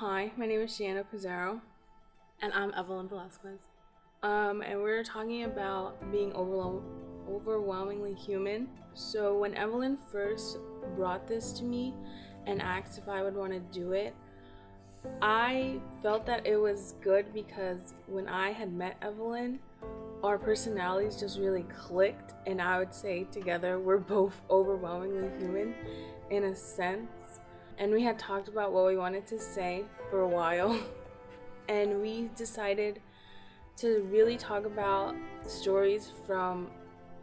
Hi, my name is Shayanna Pizarro. And I'm Evelyn Velazquez. And we're talking about being overwhelmingly human. So when Evelyn first brought this to me and asked if I would want to do it, I felt that it was good because when I had met Evelyn, our personalities just really clicked, and I would say together we're both overwhelmingly human in a sense. And we had talked about what we wanted to say for a while. And we decided to really talk about stories from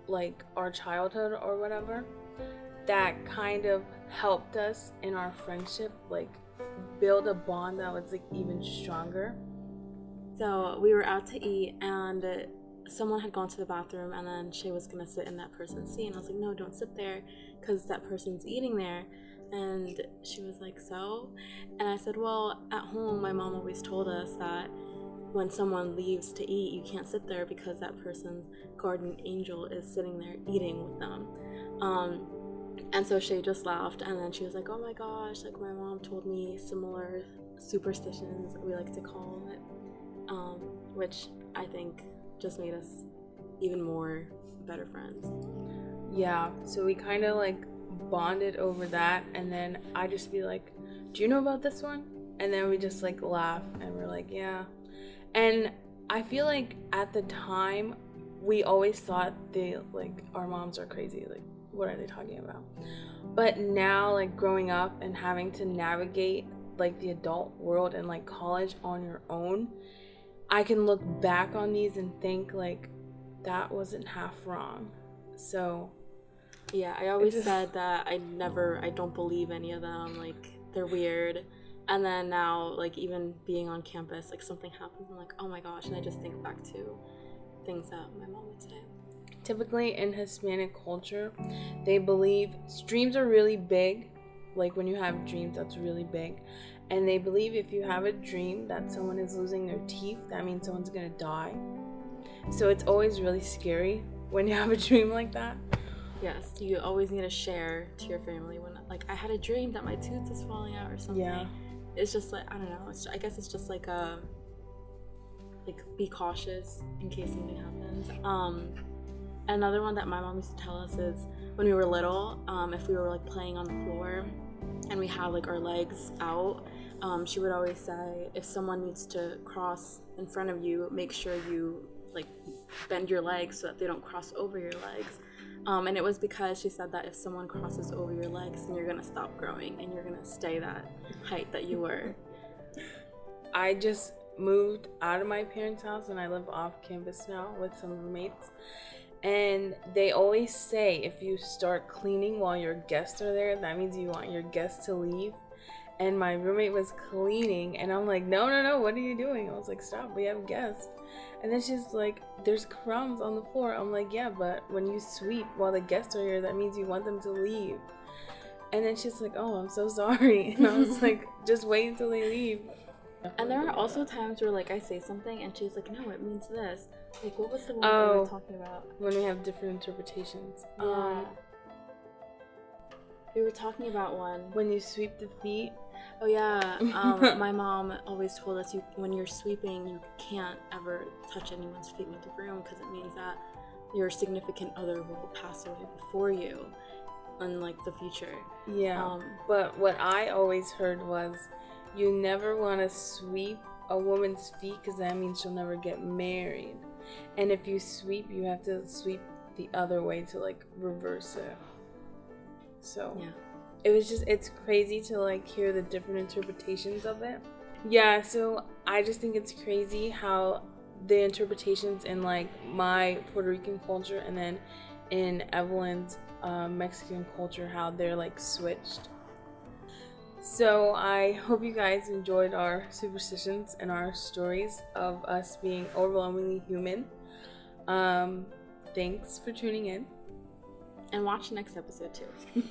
like our childhood or whatever that kind of helped us in our friendship, like build a bond that was like even stronger. So we were out to eat and someone had gone to the bathroom and then Shay was going to sit in that person's seat. And I was like, no, don't sit there because that person's eating there. And she was like, so? And I said, well, at home, my mom always told us that when someone leaves to eat, you can't sit there because that person's guardian angel is sitting there eating with them. And so Shay just laughed, and then she was like, oh my gosh, like my mom told me similar superstitions, we like to call it, which I think just made us even more better friends. Yeah, so we kind of like bonded over that, and then I just be like, do you know about this one? And then we just like laugh and we're like, yeah. And I feel like at the time we always thought they like our moms are crazy, like what are they talking about? But now like growing up and having to navigate like the adult world and like college on your own, I can look back on these and think like that wasn't half wrong. So yeah, I always said that I don't believe any of them, like they're weird. And then now, like even being on campus, like something happens, I'm like, oh my gosh, and I just think back to things that my mom would say. Typically in Hispanic culture, they believe dreams are really big. Like when you have dreams, that's really big. And they believe if you have a dream that someone is losing their teeth, that means someone's gonna die. So it's always really scary when you have a dream like that. Yes, you always need to share to your family when, like, I had a dream that my tooth is falling out or something. Yeah. It's just like, I don't know. I guess it's just like be cautious in case something happens. Another one that my mom used to tell us is when we were little, if we were like playing on the floor and we had like our legs out, she would always say, if someone needs to cross in front of you, make sure you like bend your legs so that they don't cross over your legs. And it was because she said that if someone crosses over your legs, then you're gonna stop growing and you're gonna stay that height that you were. I just moved out of my parents' house and I live off campus now with some roommates. And they always say if you start cleaning while your guests are there, that means you want your guests to leave. And my roommate was cleaning and I'm like, no, what are you doing? I was like, stop, we have guests. And then she's like, there's crumbs on the floor. I'm like, yeah, but when you sweep while the guests are here, that means you want them to leave. And then she's like, oh, I'm so sorry. And I was like, just wait until they leave. And there are also times where like I say something and she's like, no, it means this. Like, what was the one we were talking about? When we have different interpretations. Yeah. We were talking about one. When you sweep the feet. Oh yeah, my mom always told us when you're sweeping, you can't ever touch anyone's feet with the broom because it means that your significant other will pass away before you in like the future. Yeah, but what I always heard was you never want to sweep a woman's feet because that means she'll never get married. And if you sweep, you have to sweep the other way to like reverse it. So yeah. It's crazy to like hear the different interpretations of it. Yeah, so I just think it's crazy how the interpretations in like my Puerto Rican culture and then in Evelyn's Mexican culture, how they're like switched. So I hope you guys enjoyed our superstitions and our stories of us being overwhelmingly human. Thanks for tuning in. And watch the next episode too.